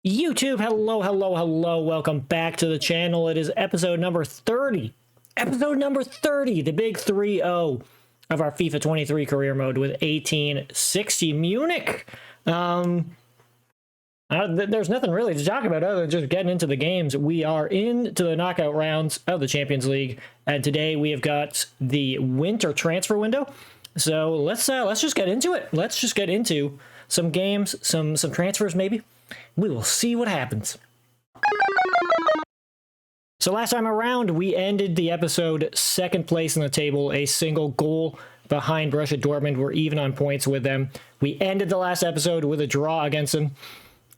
YouTube, hello, welcome back to the channel. It is episode number 30. Episode number 30, the big 3-0 of our FIFA 23 career mode with 1860 Munich. There's nothing really to talk about other than just getting into the games. We are into the knockout rounds of the Champions League, and today we have got the winter transfer window. So let's just get into it. Let's just get into some games, some transfers maybe. We will see what happens. So last time around, we ended the episode second place in the table, a single goal behind Borussia Dortmund. We're even on points with them. We ended the last episode with a draw against them.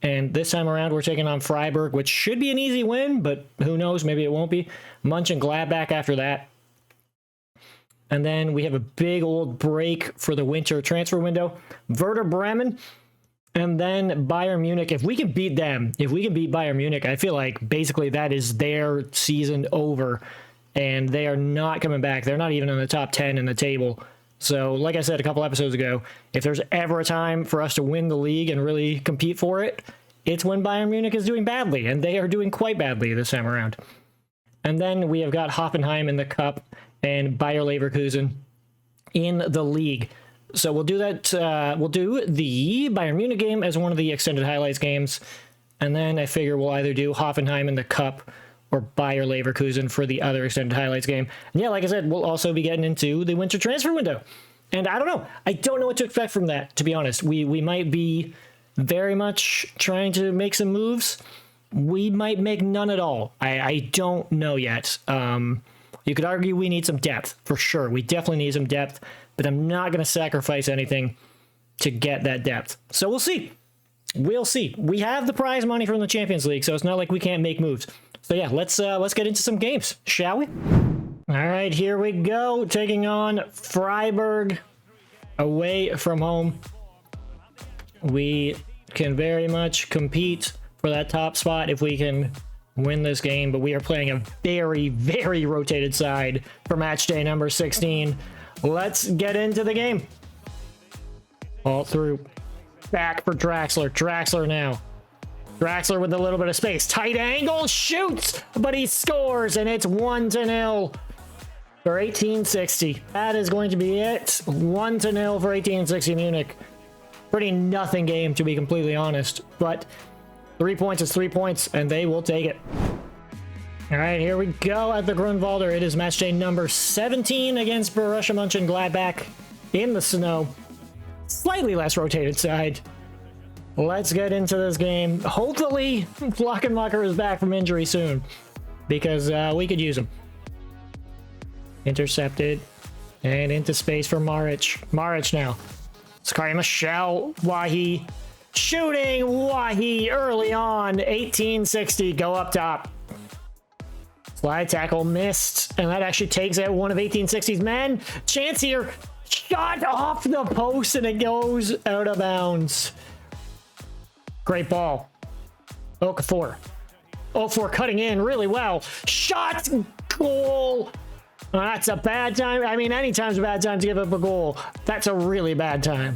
And this time around, we're taking on Freiburg, which should be an easy win, but who knows, maybe it won't be. Mönchengladbach after that. And then we have a big old break for the winter transfer window. Werder Bremen. And then Bayern Munich. If we can beat them, if we can beat Bayern Munich, I feel like basically that is their season over. And they are not coming back. They're not even in the top 10 in the table. So, like I said a couple episodes ago, if there's ever a time for us to win the league and really compete for it, it's when Bayern Munich is doing badly. And they are doing quite badly this time around. And then we have got Hoffenheim in the cup and Bayer Leverkusen in the league. So we'll do that. We'll do the Bayern Munich game as one of the extended highlights games. And then I figure we'll either do Hoffenheim in the cup or Bayer Leverkusen for the other extended highlights game. And yeah, like I said, we'll also be getting into the winter transfer window. And I don't know. I don't know what to expect from that, to be honest. We might be very much trying to make some moves. We might make none at all. I don't know yet. You could argue we need some depth, for sure. We definitely need some depth. But I'm not going to sacrifice anything to get that depth. So we'll see. We'll see. We have the prize money from the Champions League, so it's not like we can't make moves. So yeah, let's get into some games, shall we? All right, here we go. Taking on Freiburg away from home. We can very much compete for that top spot if we can win this game, but we are playing a very, very rotated side for match day number 16. Let's get into the game. All through. Back for Draxler. Draxler now. Draxler with a little bit of space. Tight angle. Shoots. But he scores. And it's 1-0 for 1860. That is going to be it. 1-0 for 1860 Munich. Pretty nothing game, to be completely honest. But 3 points is 3 points. And they will take it. All right, here we go at the Grunwalder. It is match day number 17 against Borussia Mönchengladbach in the snow. Slightly less rotated side. Let's get into this game. Hopefully, Glockenmacher is back from injury soon, because we could use him. Intercepted, and into space for Maric. Maric now. Sakari Michel, Wahi. Shooting, Wahi early on. 1860, go up top. Slide tackle missed, and that actually takes out one of 1860's men. Chance here, shot off the post, and it goes out of bounds. Great ball. Okafor. Okafor cutting in really well. Shot, goal. Oh, that's a bad time. I mean, any time's a bad time to give up a goal. That's a really bad time.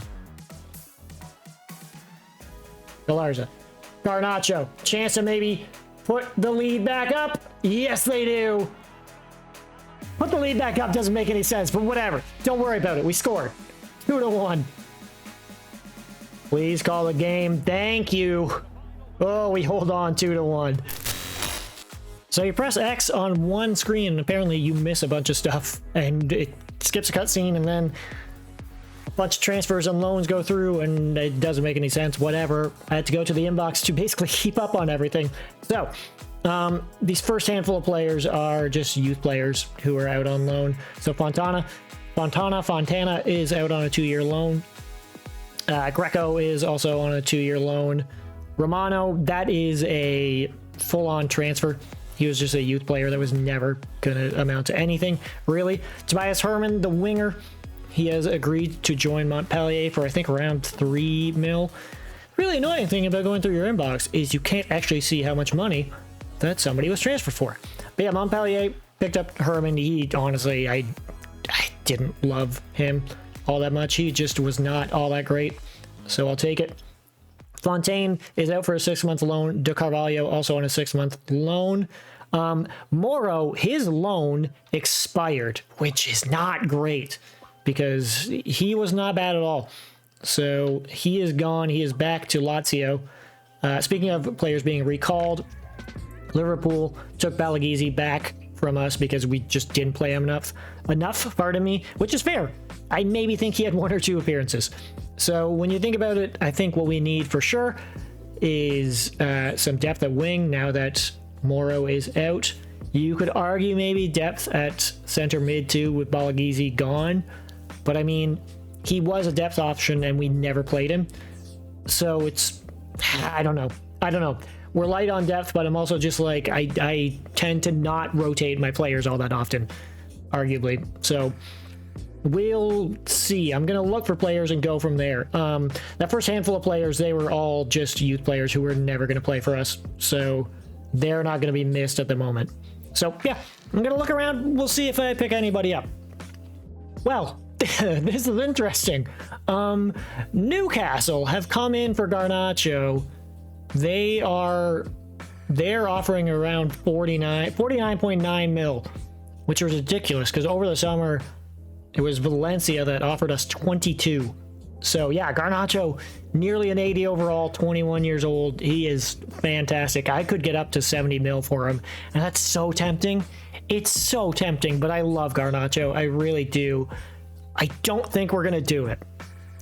Galarza. Garnacho. Chance to maybe put the lead back up. Yes, they do. Put the lead back up doesn't make any sense, but whatever. Don't worry about it. We scored. 2-1. Please call the game. Thank you. Oh, we hold on 2-1. So you press X on one screen, and apparently you miss a bunch of stuff, and it skips a cutscene, and then a bunch of transfers and loans go through, and it doesn't make any sense. Whatever. I had to go to the inbox to basically keep up on everything. So these first handful of players are just youth players who are out on loan. So Fontana is out on a 2-year loan. Greco is also on a 2-year loan. Romano, that is a full-on transfer. He was just a youth player that was never going to amount to anything, really. Tobias Herman, the winger, he has agreed to join Montpellier for, I think, around 3 mil. Really annoying thing about going through your inbox is you can't actually see how much money that somebody was transferred for. But yeah, Montpellier picked up Herman. He honestly, I didn't love him all that much. He just was not all that great. So I'll take it. Fontaine is out for a 6-month loan. De Carvalho also on a 6-month loan. Moro, his loan expired, which is not great because he was not bad at all. So he is gone. He is back to Lazio. Speaking of players being recalled, Liverpool took Balagizi back from us because we just didn't play him enough, pardon me, which is fair. I maybe think he had 1 or 2 appearances. So when you think about it, I think what we need for sure is some depth at wing now that Moro is out. You could argue maybe depth at center mid too with Balagizi gone. But I mean, he was a depth option and we never played him. So it's, I don't know. We're light on depth, but I'm also just like, I tend to not rotate my players all that often, arguably. So we'll see. I'm going to look for players and go from there. That first handful of players, they were all just youth players who were never going to play for us. So they're not going to be missed at the moment. So yeah, I'm going to look around. We'll see if I pick anybody up. Well, this is interesting. Newcastle have come in for Garnacho. They're offering around 49.9 mil, which is ridiculous because over the summer it was Valencia that offered us 22. So yeah, Garnacho, nearly an 80 overall, 21 years old. He is fantastic. I could get up to 70 mil for him, and that's so tempting. It's so tempting, but I love Garnacho. I really do. I don't think we're gonna do it.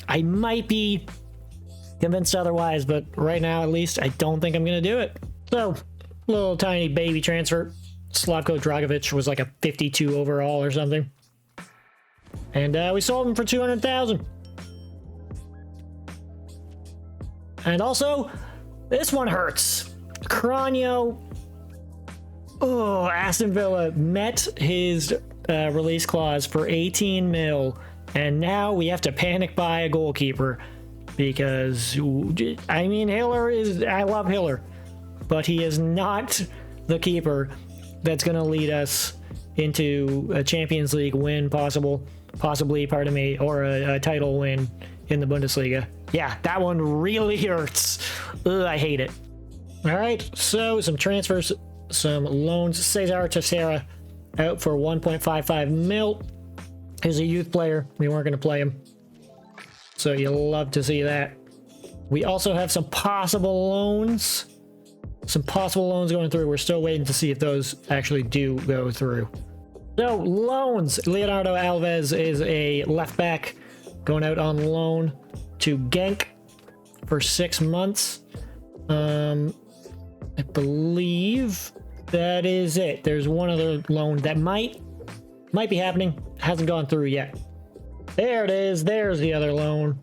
I might be convinced otherwise, but right now at least I don't think I'm gonna do it. So little tiny baby transfer. Slavko Dragovic was like a 52 overall or something, and we sold him for 200,000. And also this one hurts. Cranio. Oh, Aston Villa met his release clause for 18 mil, and now we have to panic buy a goalkeeper because, I mean, I love Hiller, but he is not the keeper that's going to lead us into a Champions League win, possibly, pardon me, or a title win in the Bundesliga. Yeah, that one really hurts. Ugh, I hate it. All right, so some transfers, some loans. Cesar Teixeira out for 1.55 mil. He's a youth player. We weren't going to play him, so you'll love to see that. We also have some possible loans. Going through. We're still waiting to see if those actually do go through. So, loans. Leonardo Alves is a left back going out on loan to Genk for 6 months. I believe that is it. There's one other loan that might be happening. Hasn't gone through yet. There it is. There's the other loan.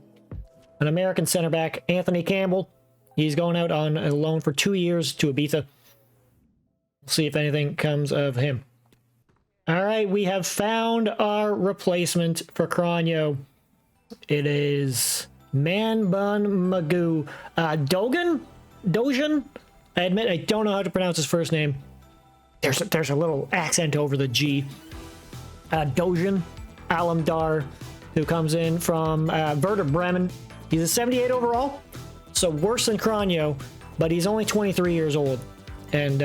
An American center back, Anthony Campbell. He's going out on a loan for 2 years to Ibiza. We'll see if anything comes of him. All right, we have found our replacement for Cranio. It is Manbun Magoo. Dojan? I admit I don't know how to pronounce his first name. There's a little accent over the G. Dojan Alamdar, who comes in from Werder Bremen. He's a 78 overall, so worse than Cranio, but he's only 23 years old. And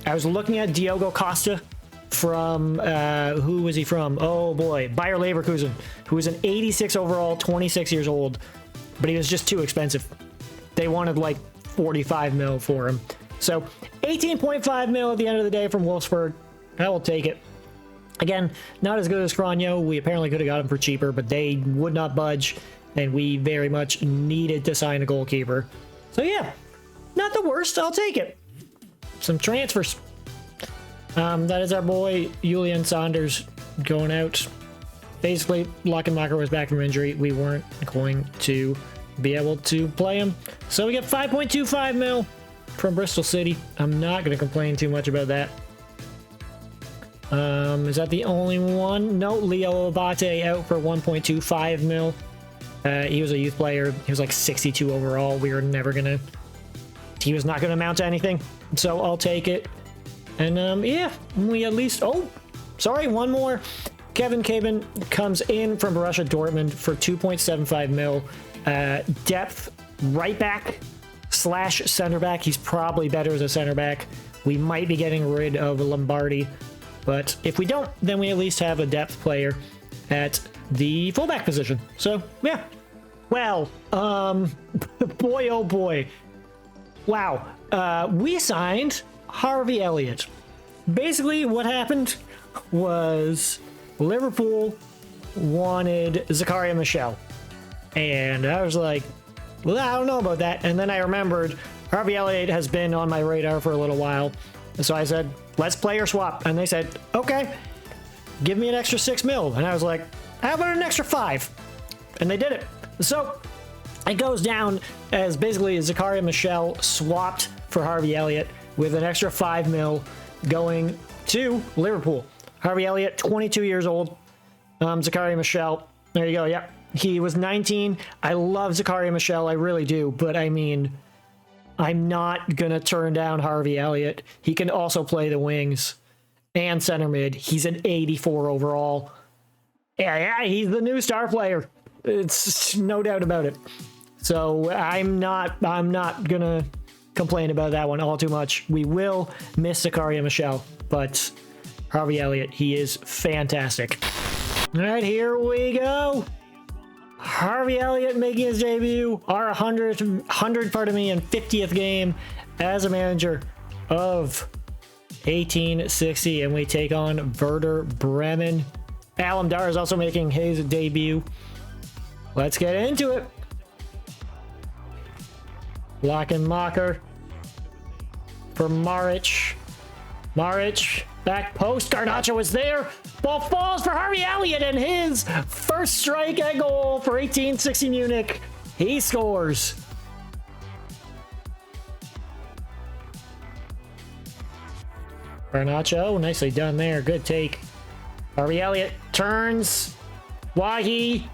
I was looking at Diogo Costa from, who was he from? Oh boy, Bayer Leverkusen, who was an 86 overall, 26 years old, but he was just too expensive. They wanted like 45 mil for him. So 18.5 mil at the end of the day from Wolfsburg. I will take it. Again, not as good as Cranio. We apparently could have got him for cheaper, but they would not budge, and we very much needed to sign a goalkeeper. So yeah, not the worst. I'll take it. Some transfers. That is our boy Julian Saunders going out. Basically, Lockenmacher was back from injury. We weren't going to be able to play him. So we get 5.25 mil from Bristol City. I'm not going to complain too much about that. Is that the only one? No, Leo Abate out for 1.25 mil. He was a youth player. He was like 62 overall. We were never going to... He was not going to amount to anything. So I'll take it. And yeah, we at least... Oh, sorry, one more. Kevin Cabin comes in from Borussia Dortmund for 2.75 mil. Depth right back slash center back. He's probably better as a center back. We might be getting rid of Lombardi, but if we don't, then we at least have a depth player at the fullback position. So yeah, well, boy, oh boy, wow. We signed Harvey Elliott. Basically what happened was Liverpool wanted Zakaria Michel, and I was like, well, I don't know about that. And then I remembered Harvey Elliott has been on my radar for a little while, and so I said, let's player swap. And they said, okay, give me an extra 6 mil. And I was like, how about an extra 5? And they did it. So it goes down as basically Zakaria Michel swapped for Harvey Elliott with an extra 5 mil going to Liverpool. Harvey Elliott, 22 years old. Zakaria Michel, there you go. Yeah, he was 19. I love Zakaria Michel, I really do. But I mean, I'm not gonna turn down Harvey Elliott. He can also play the wings and center mid. He's an 84 overall. Yeah, he's the new star player. It's no doubt about it. So I'm not gonna complain about that one all too much. We will miss Zakaria Michel, but Harvey Elliott, he is fantastic. All right, here we go. Harvey Elliott making his debut, our 100, pardon me, and 50th game as a manager of 1860, and we take on Werder Bremen. Alamdar is also making his debut. Let's get into it. Block and Mocker for Maric. Maric, back post. Garnacho is there. Ball falls for Harvey Elliott, and his first strike at goal for 1860 Munich. He scores. Garnacho, nicely done there. Good take. Harvey Elliott turns. Wahi.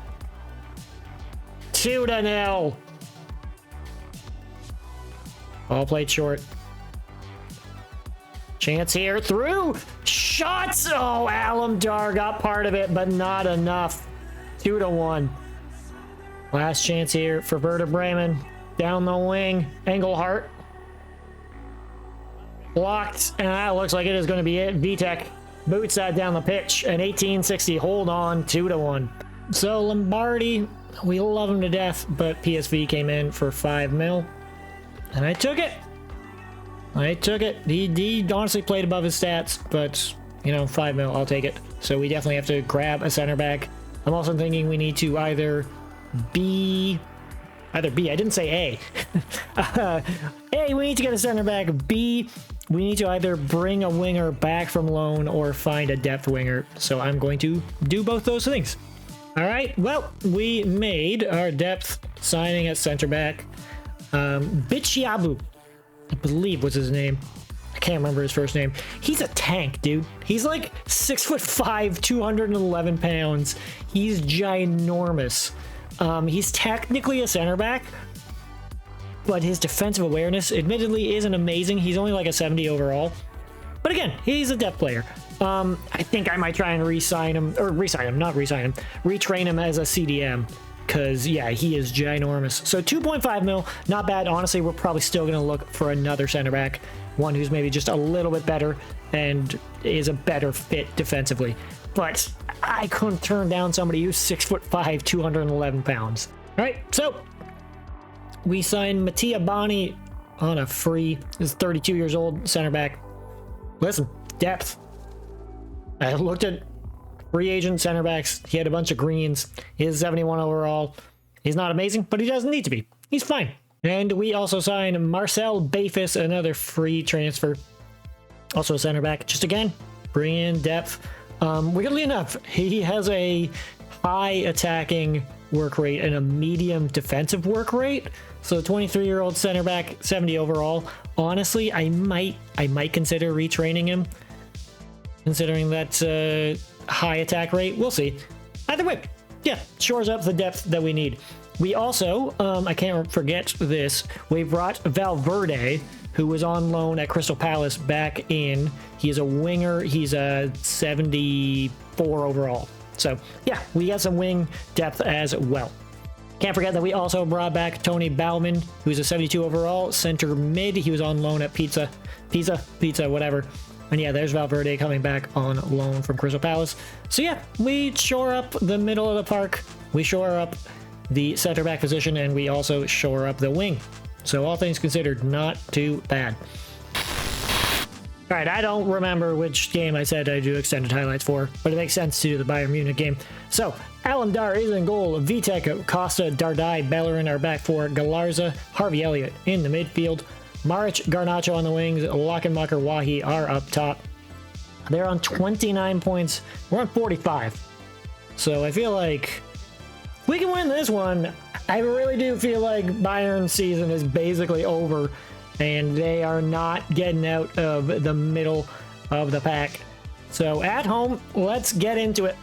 2-0. All played short. Chance here, through, shots! Oh, Alamdar got part of it, but not enough. 2-1. Last chance here for Werder Bremen. Down the wing, Engelhardt. Blocked, and that looks like it is going to be it. Vitek boots that down the pitch, and 1860 hold on, 2-1. So Lombardi, we love him to death, but PSV came in for 5 mil, and I took it. He honestly played above his stats, but, you know, 5 mil, I'll take it. So we definitely have to grab a center back. I'm also thinking we need to either B, I didn't say A. A, we need to get a center back. B, we need to either bring a winger back from loan or find a depth winger. So I'm going to do both those things. All right, well, we made our depth signing at center back. Bichiabu, I believe was his name. I can't remember his first name. He's a tank, dude. He's like 6'5", 211 pounds. He's ginormous. He's technically a center back, but his defensive awareness admittedly isn't amazing. He's only like a 70 overall. But again, he's a depth player. I think I might try and retrain him as a CDM. Because, yeah, he is ginormous. So 2.5 mil, not bad. Honestly, we're probably still going to look for another center back. One who's maybe just a little bit better and is a better fit defensively. But I couldn't turn down somebody who's 6'5", 211 pounds. All right, so we signed Mattia Boni on a free. He's 32 years old, center back. Listen, depth. I looked at free agent center backs. He had a bunch of greens. He is 71 overall. He's not amazing, but he doesn't need to be. He's fine. And we also signed Marcel Bayfus, another free transfer. Also a center back. Just again, bring in depth. Weirdly enough, he has a high attacking work rate and a medium defensive work rate. So 23-year-old center back, 70 overall. Honestly, I might consider retraining him, considering that high attack rate. We'll see. Either way, yeah, shores up the depth that we need. We also, I can't forget this, we brought Valverde, who was on loan at Crystal Palace, back in. He's a winger. He's a 74 overall. So yeah, we got some wing depth as well. Can't forget that we also brought back Tony Bauman, who's a 72 overall, center mid. He was on loan at Pizza, whatever. And yeah, there's Valverde coming back on loan from Crystal Palace. So yeah, we shore up the middle of the park. We shore up the center back position, and we also shore up the wing. So all things considered, not too bad. All right, I don't remember which game I said I do extended highlights for, but it makes sense to do the Bayern Munich game. So, Alamdar is in goal. Vitek, Costa, Dardai, Bellerin are back for Galarza, Harvey Elliott in the midfield. Maric, Garnacho on the wings, Lockenmacher, Wahi are up top. They're on 29 points. We're on 45. So I feel like we can win this one. I really do feel like Bayern's season is basically over, and they are not getting out of the middle of the pack. So at home, let's get into it.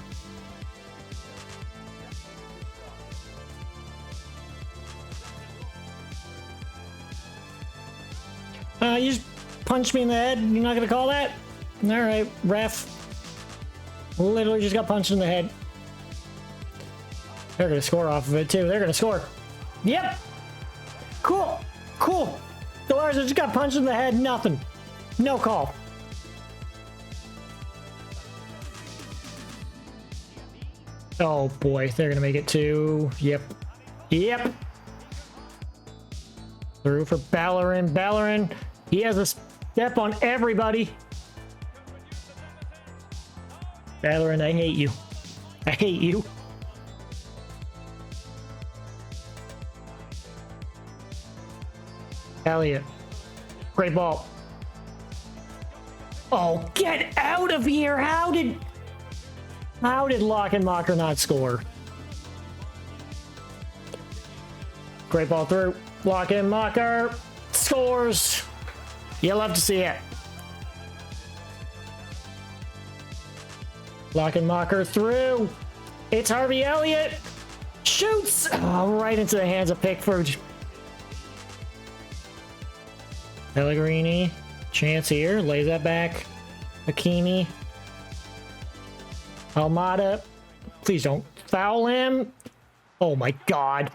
You just punched me in the head. You're not gonna call that? All right, ref. Literally just got punched in the head. They're gonna score off of it too. They're gonna score. Yep. Cool. Cool. The Larsa just got punched in the head. Nothing. No call. Oh boy, they're gonna make it too. Yep. Yep. Through for Bellerin. Bellerin. He has a step on everybody. Bellerin, I hate you. I hate you. Elliott. Great ball. Oh, get out of here. How did Lockenmacher not score? Great ball through. Lockenmacher scores. You'll love to see it. Lockenmacher through. It's Harvey Elliott. Shoots. Oh, right into the hands of Pickford. Pellegrini. Chance here. Lays that back. Hakimi. Almada. Please don't foul him. Oh my god.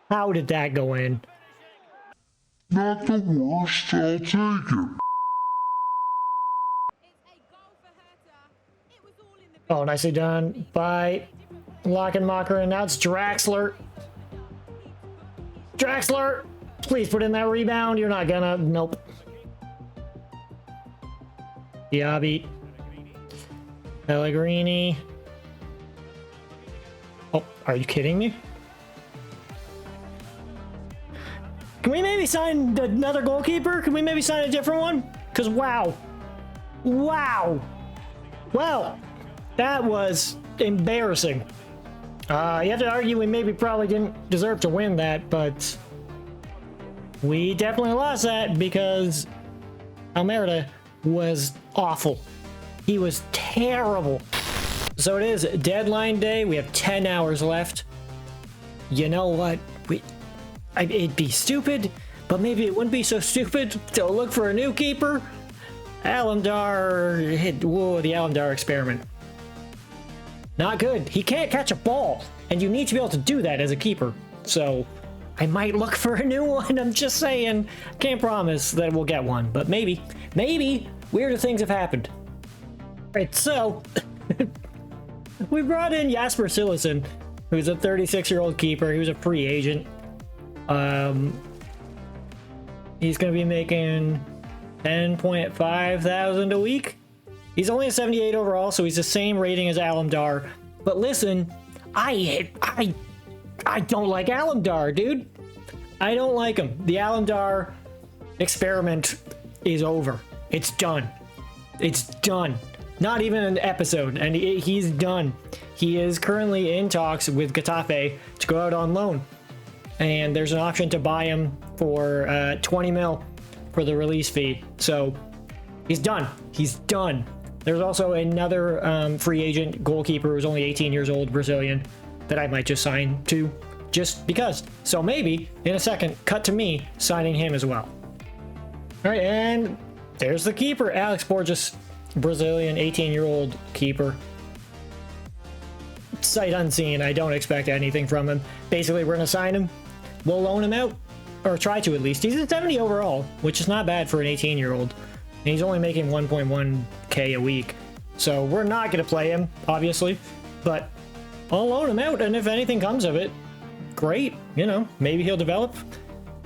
How did that go in? Not the worst, I'll take it. Oh, nicely done by Lockenmacher, and now it's Draxler. Draxler, please put in that rebound. You're not gonna. Nope. Diaby. Pellegrini. Oh, are you kidding me? Can we maybe sign another goalkeeper? Can we maybe sign a different one? Because wow. Wow. Well, that was embarrassing. You have to argue we maybe probably didn't deserve to win that, but we definitely lost that because Almeida was awful. He was terrible. So it is deadline day. We have 10 hours left. You know what? It'd be stupid, but maybe it wouldn't be so stupid to look for a new keeper. Alamdar, whoa, the Alamdar experiment. Not good. He can't catch a ball, and you need to be able to do that as a keeper. So I might look for a new one. I'm just saying. Can't promise that we'll get one, but maybe weirder things have happened. Right, so we brought in Jasper Cillessen, who's a 36-year-old keeper. He was a free agent. He's going to be making 10.5 thousand a week. He's only a 78 overall, so he's the same rating as Alamdar. But listen, I don't like Alamdar, dude. I don't like him. The Alamdar experiment is over. It's done. It's done. Not even an episode, and he's done. He is currently in talks with Getafe to go out on loan. And there's an option to buy him for 20 mil for the release fee. So he's done. He's done. There's also another free agent goalkeeper who's only 18 years old, Brazilian, that I might just sign to just because. So maybe in a second, cut to me signing him as well. All right, and there's the keeper, Alex Borges, Brazilian, 18-year-old keeper. sight unseen. I don't expect anything from him. Basically, we're going to sign him. We'll loan him out, or try to at least. He's a 70 overall, which is not bad for an 18-year-old. And he's only making 1.1k a week. So we're not going to play him, obviously, but I'll loan him out, and if anything comes of it, great. You know, maybe he'll develop.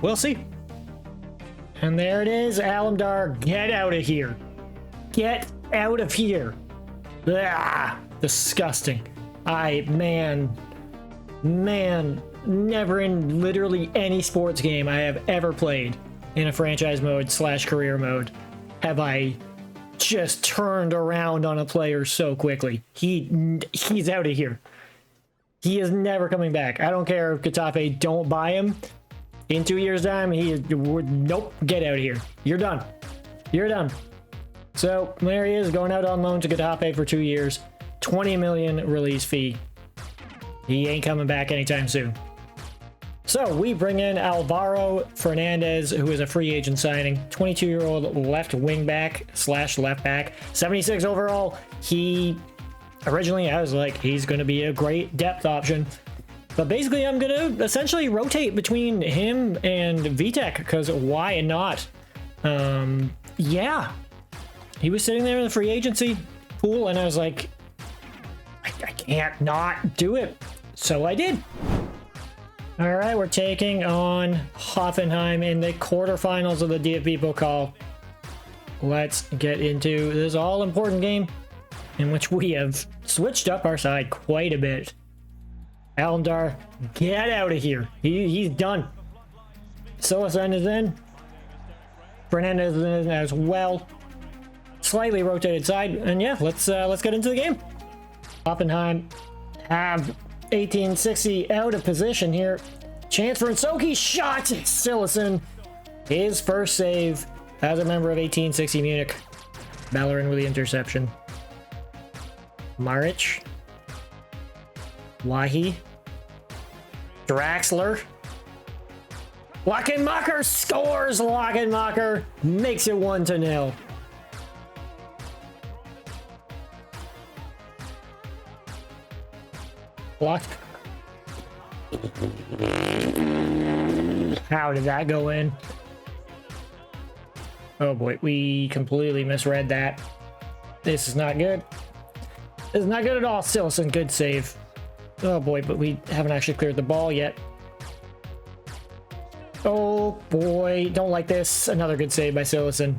We'll see. And there it is, Alamdar. Get out of here. Get out of here. Ah, disgusting. Man, never in literally any sports game I have ever played in a franchise mode / career mode have I just turned around on a player so quickly. He's out of here. He is never coming back. I don't care if Getafe don't buy him. In 2 years' time, nope, get out of here. You're done. You're done. So there he is, going out on loan to Getafe for 2 years. 20 million release fee. He ain't coming back anytime soon. So we bring in Alvaro Fernandez, who is a free agent signing. 22-year-old left wing back / left back. 76 overall. Originally, I was like, he's going to be a great depth option. But basically, I'm going to essentially rotate between him and Vitek, because why not? Yeah. He was sitting there in the free agency pool, and I was like, I can't not do it. So I did. All right, we're taking on Hoffenheim in the quarterfinals of the DFB-Pokal. Let's get into this all-important game in which we have switched up our side quite a bit. Alamdar, get out of here. He's done. Silesen is in. Fernandez is in as well. Slightly rotated side, and yeah, let's get into the game. Hoffenheim have 1860 out of position here. Chance for Insoki, shot. Silesen, his first save as a member of 1860 Munich. Bellerin with the interception. Maric. Wahi. Draxler. Lockenmacher scores. Lockenmacher makes it 1-0. Blocked. How did that go in? Oh boy, we completely misread that. This is not good. This is not good at all. Silesen, good save. Oh boy, but we haven't actually cleared the ball yet. Oh boy, don't like this. Another good save by Silesen.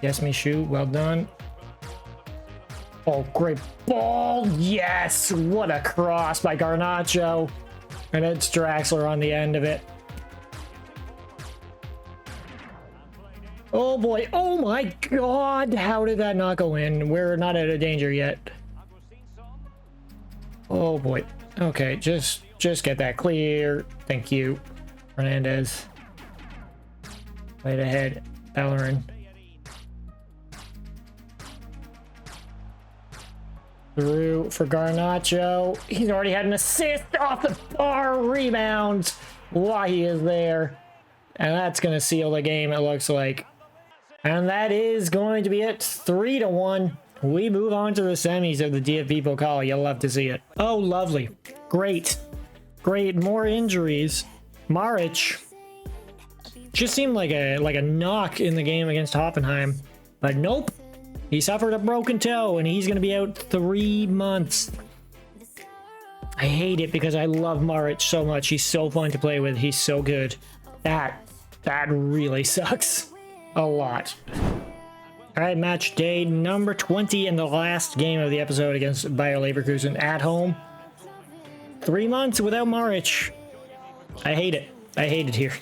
Yes, Michu, well done. Oh, great ball. Yes, what a cross by Garnacho. And it's Draxler on the end of it. Oh boy, oh my god, how did that not go in? We're not out of danger yet. Oh boy. Okay, just get that clear. Thank you, Fernandez. Right ahead, Bellerin. Through for Garnacho. He's already had an assist off the bar. Rebound. Why he is there. And that's going to seal the game, it looks like. And that is going to be it. 3-1. We move on to the semis of the DFB Pokal. You'll love to see it. Oh, lovely. Great. Great. More injuries. Maric just seemed like a knock in the game against Hoffenheim. But nope. He suffered a broken toe, and he's going to be out 3 months. I hate it because I love Maric so much. He's so fun to play with. He's so good. That really sucks. A lot. All right, match day number 20 and the last game of the episode against Bayer Leverkusen at home. 3 months without Maric. I hate it. I hate it here.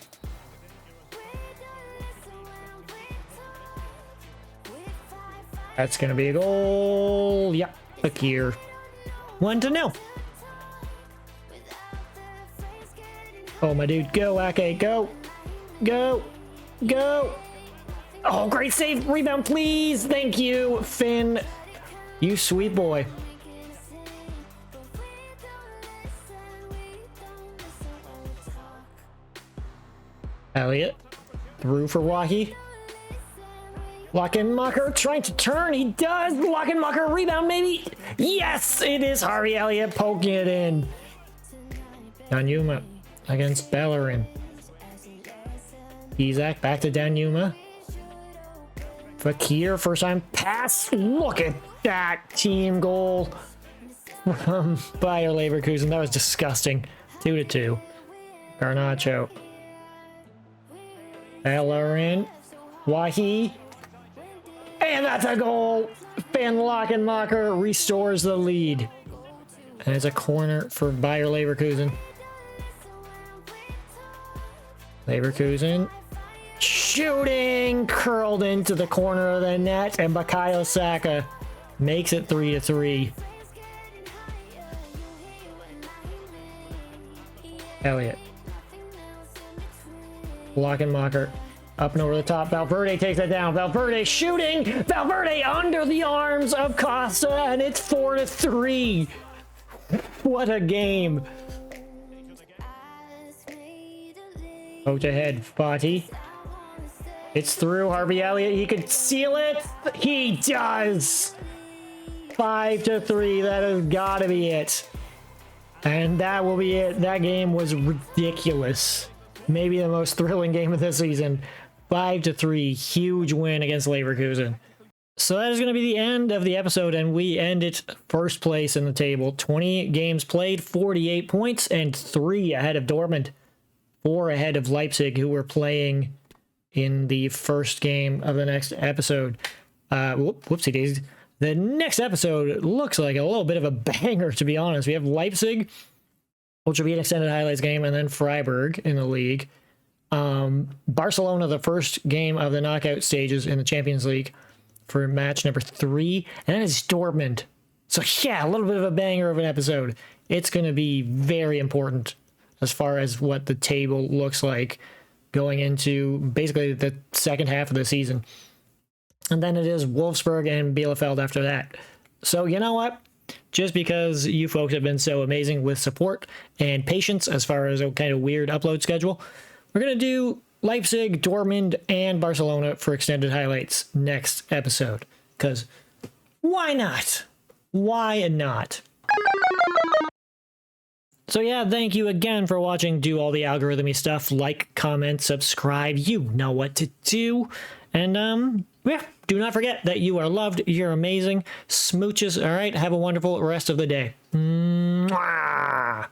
That's going to be a goal. Yep, look here. 1-0. Oh, my dude. Go, Ake. Go. Go. Go. Oh, great save. Rebound, please. Thank you, Finn. You sweet boy. Elliot. Through for Wahi. Lockenmacher trying to turn. He does. Lockenmacher rebound, maybe. Yes, it is Harvey Elliott poking it in. Danjuma against Bellerin. Izak back to Danjuma. Fakir, first time pass. Look at that team goal from Bayer Leverkusen. That was disgusting. 2-2. Garnacho. Bellerin. Wahi. And that's a goal. Van Lockenmacher restores the lead. And it's a corner for Bayer Leverkusen. Leverkusen. Shooting! Curled into the corner of the net. And Bukayo Saka makes it 3-3. Elliott. Lockenmacher. Up and over the top. Valverde takes it down. Valverde shooting. Valverde under the arms of Costa. And it's 4-3. What a game. Out ahead. Fati. It's through. Harvey Elliott. He could seal it. He does. 5-3. That has got to be it. And that will be it. That game was ridiculous. Maybe the most thrilling game of the season. 5-3, huge win against Leverkusen. So that is going to be the end of the episode, and we end it first place in the table. 20 games played, 48 points, and 3 ahead of Dortmund. 4 ahead of Leipzig, who were playing in the first game of the next episode. Whoopsie daisies. The next episode looks like a little bit of a banger, to be honest. We have Leipzig, which will be an extended highlights game, and then Freiburg in the league. Barcelona, the first game of the knockout stages in the Champions League for match number 3, and then it's Dortmund. So yeah, a little bit of a banger of an episode. It's going to be very important as far as what the table looks like going into basically the second half of the season. And then it is Wolfsburg and Bielefeld after that. So you know what? Just because you folks have been so amazing with support and patience as far as a kind of weird upload schedule, we're going to do Leipzig, Dortmund, and Barcelona for extended highlights next episode. Because why not? Why not? So yeah, thank you again for watching. Do all the algorithmy stuff. Like, comment, subscribe. You know what to do. And yeah, do not forget that you are loved. You're amazing. Smooches. All right. Have a wonderful rest of the day. Mwah!